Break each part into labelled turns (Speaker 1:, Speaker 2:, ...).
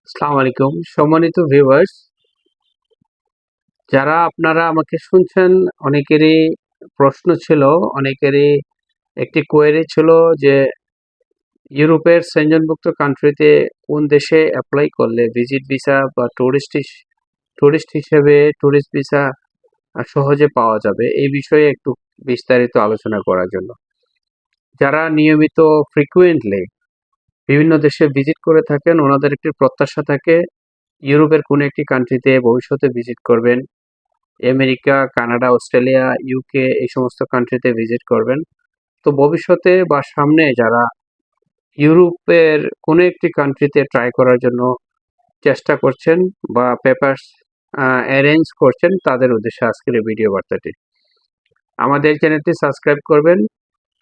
Speaker 1: আসসালামু আলাইকুম সম্মানিত ভিউয়ার্স, যারা আপনারা আমাকে শুনছেন, অনেকেরই প্রশ্ন ছিল, অনেকেরই একটি কোয়েরি ছিল যে ইউরোপের সেনজেনভুক্ত কান্ট্রিতে কোন দেশে অ্যাপ্লাই করলে ভিজিট ভিসা বা টুরিস্ট হিসেবে টুরিস্ট ভিসা সহজে পাওয়া যাবে, এই বিষয়ে একটু বিস্তারিত আলোচনা করার জন্য। যারা নিয়মিত ফ্রিকুয়েন্টলি বিভিন্ন দেশে ভিজিট করে থাকেন, ওনাদের একটি প্রত্যাশা থাকে ইউরোপের কোনো একটি কান্ট্রিতে ভবিষ্যতে ভিজিট করবেন। আমেরিকা, কানাডা, অস্ট্রেলিয়া, ইউকে এই সমস্ত কান্ট্রিতে ভিজিট করবেন। তো ভবিষ্যতে বা সামনে যারা ইউরোপের কোনো একটি কান্ট্রিতে ট্রাই করার জন্য চেষ্টা করছেন বা পেপারস অ্যারেঞ্জ করছেন, তাদের উদ্দেশ্যে আজকের এই ভিডিও বার্তাটি। আমাদের চ্যানেলটি সাবস্ক্রাইব করবেন,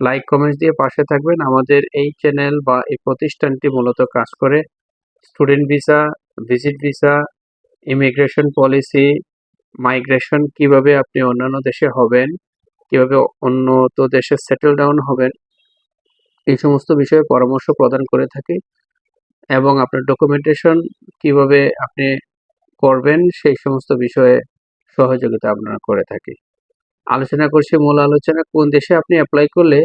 Speaker 1: লাইক কমেন্টস দিয়ে পাশে থাকবেন। আমাদের এই চ্যানেল বা এই প্রতিষ্ঠানটি মূলত কাজ করে student visa, visit visa, immigration policy, migration, কিভাবে আপনি অন্যান্য দেশে হবেন, কিভাবে উন্নত দেশে সেটেল ডাউন হবেন, এই সমস্ত বিষয়ে পরামর্শ প্রদান করে থাকি এবং আপনার ডকুমেন্টেশন কিভাবে আপনি করবেন সেই সমস্ত বিষয়ে সহযোগিতা আপনারা করে থাকি। আলোচনা করছি মূল আলোচনা, কোন দেশে আপনি অ্যাপ্লাই করলে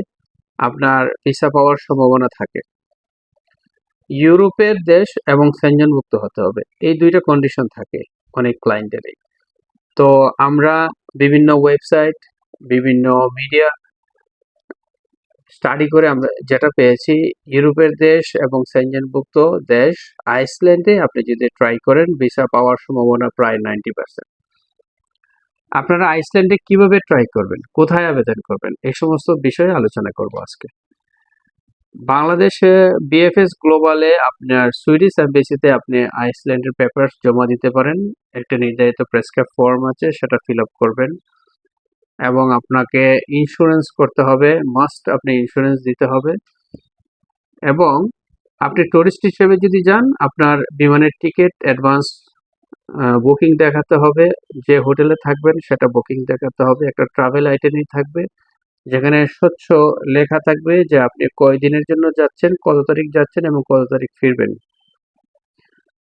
Speaker 1: আপনার ভিসা পাওয়ার সম্ভাবনা থাকে। ইউরোপের দেশ এবং সেনজেনভুক্ত হতে হবে, এই দুইটা কন্ডিশন থাকে অনেক ক্লায়েন্টেরই। তো আমরা বিভিন্ন ওয়েবসাইট, বিভিন্ন মিডিয়া স্টাডি করে আমরা যেটা পেয়েছি, ইউরোপের দেশ এবং সেনজেনভুক্ত দেশ আইসল্যান্ডে আপনি যদি ট্রাই করেন, ভিসা পাওয়ার সম্ভাবনা প্রায় 90%। আপনারা আইসল্যান্ডে কিভাবে ট্রাই করবেন, কোথায় আবেদন করবেন, এই সমস্ত বিষয়ে আলোচনা করব আজকে। বাংলাদেশে বিএফএস গ্লোবালে আপনার সুইডিশ এমবেসিতে আপনি আইসল্যান্ডের পেপারস জমা দিতে পারেন। একটা নির্ধারিত প্রেসক্রাইব ফর্ম আছে, সেটা ফিল আপ করবেন এবং আপনাকে ইন্স্যুরেন্স করতে হবে, মাস্ট আপনি ইন্স্যুরেন্স দিতে হবে। এবং আপনি টুরিস্ট হিসেবে যদি যান, আপনার বিমানের টিকিট অ্যাডভান্স বুকিং দেখাতে হবে, যে হোটেলে থাকবেন সেটা বুকিং দেখাতে হবে, একটা ট্রাভেল আইটেনারি থাকবে যেখানে স্বচ্ছ লেখা থাকবে যে আপনি কয়দিনের জন্য যাচ্ছেন, কত তারিখ যাচ্ছেন এবং কত তারিখ ফিরবেন,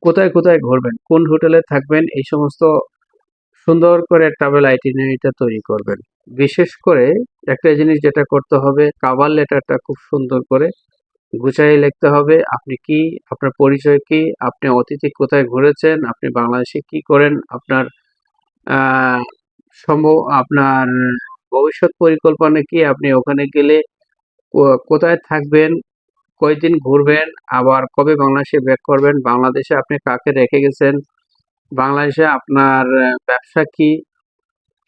Speaker 1: কোথায় কোথায় ঘুরবেন, কোন হোটেলে থাকবেন, এই সমস্ত সুন্দর করে ট্রাভেল আইটিনারিটা তৈরি করবেন। বিশেষ করে একটা জিনিস যেটা করতে হবে, কাভার লেটারটা খুব সুন্দর করে গুছাই লিখতে হবে। আপনি কি, আপনার পরিচয় কি, আপনি অতীতে কোথায় ঘুরেছেন, আপনি বাংলাদেশে কি করেন, আপনার আহ আপনার ভবিষ্যৎ পরিকল্পনা কি, আপনি ওখানে গেলে কোথায় থাকবেন, কয়দিন ঘুরবেন, আবার কবে বাংলাদেশে ব্যাক করবেন, বাংলাদেশে আপনি কাকে রেখে গেছেন, বাংলাদেশে আপনার ব্যবসা কি,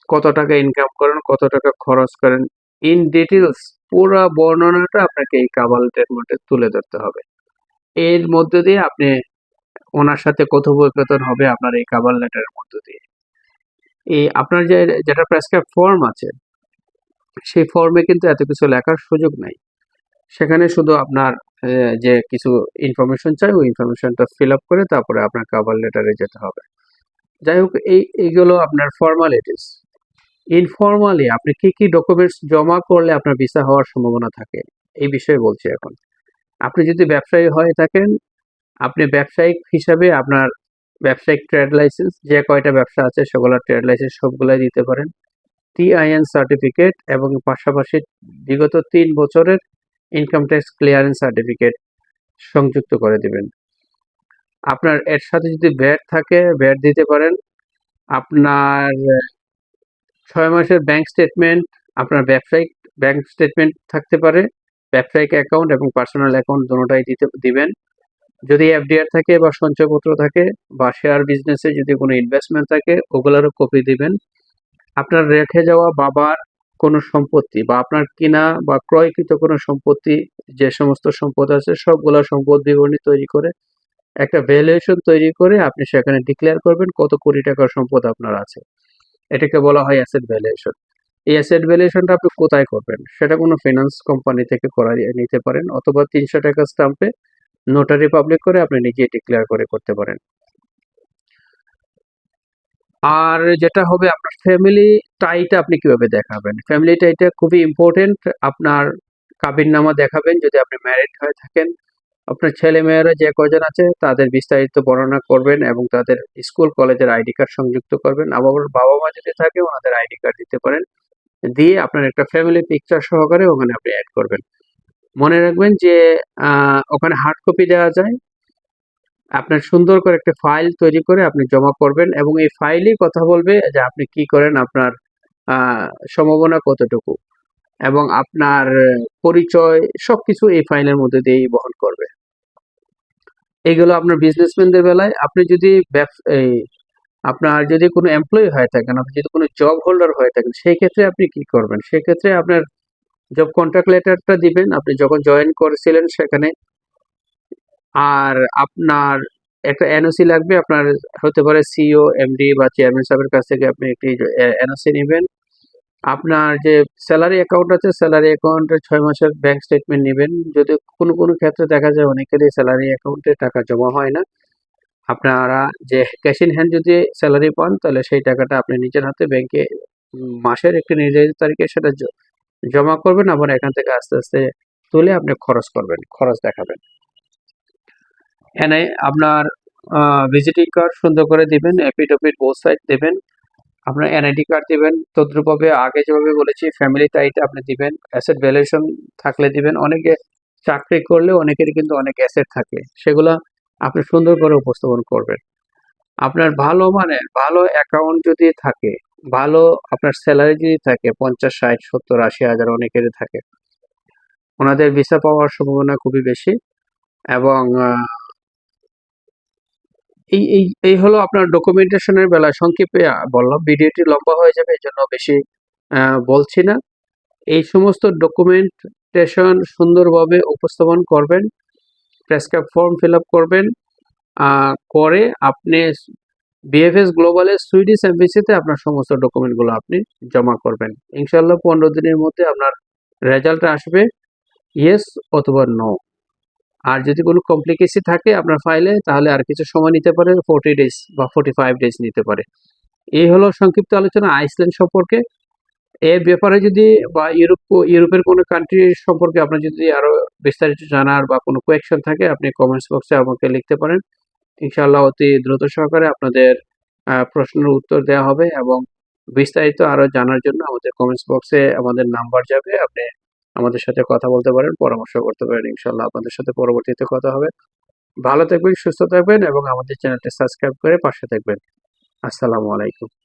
Speaker 1: কত টাকা ইনকাম করেন, কত টাকা খরচ করেন, ইন ডিটেলস পুরো বর্ণনাটা আপনাকে এই কাভার লেটারের মধ্যে তুলে ধরতে হবে। এর মধ্য দিয়ে আপনি ওনার সাথে কথোপকথন হবে আপনার এই কাভার লেটারের মধ্য দিয়ে। এই আপনার যেটা প্রেসক্রাইব ফর্ম আছে, সেই ফর্মে কিন্তু এত কিছু লেখার সুযোগ নাই। সেখানে শুধু আপনার যে কিছু ইনফরমেশন চাই, ওই ইনফরমেশনটা ফিল আপ করে তারপরে আপনার কাভার লেটারে যেতে হবে। যাই হোক, এইগুলো আপনার ফর্মালিটিস। ইনফর্মালি আপনি কি কি ডকুমেন্টস জমা করলে আপনার ভিসা হওয়ার সম্ভাবনা থাকে, এই বিষয়ে বলছি এখন। আপনি যদি ব্যবসায়ী হয়ে থাকেন, আপনি ব্যবসায়িক হিসাবে আপনার ব্যবসায়িক ট্রেড লাইসেন্স, যে কয়টা ব্যবসা আছে সেগুলোর ট্রেড লাইসেন্স সবগুলাই দিতে পারেন, টিআইএন সার্টিফিকেট এবং পাশাপাশি বিগত 3 বছরের ইনকাম ট্যাক্স ক্লিয়ারেন্স সার্টিফিকেট সংযুক্ত করে দিবেন। আপনার এর সাথে যদি ভ্যাট থাকে, ভ্যাট দিতে পারেন। আপনার 6 মাসের ব্যাংক স্টেটমেন্ট, আপনার ব্যবসায়িক ব্যাংক স্টেটমেন্ট থাকতে পারে, ব্যবসায়িক অ্যাকাউন্ট এবং পার্সোনাল অ্যাকাউন্ট দুটোটাই দিবেন। যদি এফডিআর থাকে বা সঞ্চয়পত্র থাকে বা শেয়ার বিজনেসে যদি কোনো ইনভেস্টমেন্ট থাকে, ওগুলোরও কপি দিবেন। আপনার রেখে যাওয়া বাবার কোনো সম্পত্তি বা আপনার কিনা বা ক্রয়কৃত কোনো সম্পত্তি, যে সমস্ত সম্পদ আছে সবগুলা সম্পদ বিবরণী তৈরি করে একটা ভ্যালুয়েশন তৈরি করে আপনি সেখানে ডিক্লেয়ার করবেন কত কোটি টাকার সম্পদ আপনার আছে। এটাকে বলা হয় অ্যাসেট ভ্যালুয়েশন। এই অ্যাসেট ভ্যালুয়েশনটা আপনি কোথায় করবেন, সেটা কোনো ফিনান্স কোম্পানি থেকে করা নিতে পারেন, অথবা 300 টাকা স্টাম্পে নোটারি পাবলিক করে আপনি নিজে ডিক্লেয়ার করে করতে পারেন। আর যেটা হবে, আপনার ফ্যামিলি টাইটা আপনি কিভাবে দেখাবেন, ফ্যামিলি টাইটা খুবই ইম্পর্টেন্ট। আপনার কাবিননামা দেখাবেন যদি আপনি ম্যারিড হয়ে থাকেন, আপনার ছেলেমেয়েরা যে কয়জন আছে তাদের বিস্তারিত বর্ণনা করবেন এবং তাদের স্কুল কলেজের আইডি কার্ড সংযুক্ত করবেন। আবার বাবা-মা যদি থাকে ওনাদের আইডি কার্ড দিতে পারেন। দিয়ে আপনার একটা ফ্যামিলি পিকচার সহকারে ওখানে আপনি এড করবেন। মনে রাখবেন যে ওখানে হার্ড কপি দেওয়া যায়। আপনার সুন্দর করে একটা ফাইল তৈরি করে আপনি জমা করবেন এবং এই ফাইলেই কথা বলবে যে আপনি কি করেন, আপনার আ সম্ভাবনা কতটুকু এবং আপনার পরিচয় সবকিছু এই ফাইলের মধ্যে দিয়েই বহন করবে। এগুলো আপনার বিজনেসম্যানদের বেলায় আপনি যদি এই আপনার যদি কোনো এমপ্লয়ি হয়ে থাকেন, আপনি যদি কোনো জব হোল্ডার হয়ে থাকেন, সেই ক্ষেত্রে আপনি কি করবেন? সেক্ষেত্রে আপনার জব কন্ট্রাক্ট লেটারটা দিবেন আপনি যখন জয়েন করেছিলেন সেখানে। আর আপনার একটা এনওসি লাগবে। আপনার হতে পারে সিইও, এমডি বা চেয়ারম্যান সাহেবের কাছ থেকে আপনি একটি এনওসি নিবেন। আপনার যে স্যালারি অ্যাকাউন্ট আছে, স্যালারি অ্যাকাউন্টের ৬ মাসের ব্যাংক স্টেটমেন্ট নিবেন। যদি কোনো ক্ষেত্রে দেখা যায় অনেকেরই স্যালারি অ্যাকাউন্টে টাকা জমা হয় না। আপনারা যে ক্যাশ ইন হ্যান্ড যদি স্যালারি পান তাহলে সেই টাকাটা আপনি নিজের হাতে ব্যাংকে মাসের একটি নির্ধারিত তারিখে সেটা জমা করবেন। আবার এখান থেকে আস্তে, আস্তে তুলে আপনি খরচ করবেন, খরচ দেখাবেন। এখানে আপনার ভিজিটিং কার্ড সুন্দর করে দিবেন, এফিডেভিট বোথ সাইড দিবেন। আপনার এনআইডি কার্ড দিবেন। তদ্রুপভাবে আগে যেভাবে বলেছি ফ্যামিলি টাইটা আপনি দিবেন। অ্যাসেট ভ্যালুয়েশন থাকলে দিবেন। অনেকে চাকরি করলে অনেকেরই কিন্তু অনেক অ্যাসেট থাকে। সেগুলা আপনি সুন্দর করে উপস্থাপন করবেন। আপনার ভালো মানের ভালো অ্যাকাউন্ট যদি থাকে, ভালো আপনার স্যালারি যদি থাকে ৫০, ৬০, ৭০, ৮০,০০০ অনেকেরই থাকে। ওনাদের ভিসা পাওয়ার সম্ভাবনা খুবই বেশি এবং এই হলো আপনার ডকুমেন্টেশনের বেলায় সংক্ষেপে বললাম। ভিডিওটি লম্বা হয়ে যাবে এজন্য বেশি বলছি না। এই সমস্ত ডকুমেন্টেশন সুন্দরভাবে উপস্থাপন করবেন। প্রেসক্রাইব ফর্ম ফিল আপ করবেন। করে আপনি বিএফএস গ্লোবালের সুইডিশ এমবেসিতে আপনার সমস্ত ডকুমেন্টগুলো আপনি জমা করবেন। ইনশাআল্লাহ ১৫ দিনের মধ্যে আপনার রেজাল্ট আসবে ইয়েস অথবা নো। আর যদি কোনো কমপ্লিকেসি থাকে আপনার ফাইলে তাহলে আর কিছু সময় নিতে পারে, 40 ডেজ বা 45 ডেজ নিতে পারে। এই হলো সংক্ষিপ্ত আলোচনা আইসল্যান্ড সম্পর্কে। এর ব্যাপারে যদি বা ইউরোপের কোনো কান্ট্রি সম্পর্কে আপনার যদি আরো বিস্তারিত জানার বা কোনো কোয়েকশন থাকে আপনি কমেন্টস বক্সে আমাকে লিখতে পারেন। ইনশাআল্লাহ অতি দ্রুত সহকারে আপনাদের প্রশ্নের উত্তর দেওয়া হবে এবং বিস্তারিত আরো জানার জন্য আমাদের কমেন্টস বক্সে আমাদের নাম্বার যাবে। আপনি আমাদের সাথে কথা বলতে পারেন, পরামর্শ করতে পারেন। ইনশাআল্লাহ আপনাদের সাথে পরবর্তীতে কথা হবে। ভালো থাকবেন, সুস্থ থাকবেন এবং আমাদের চ্যানেলটি সাবস্ক্রাইব করে পাশে থাকবেন। আসসালামু আলাইকুম।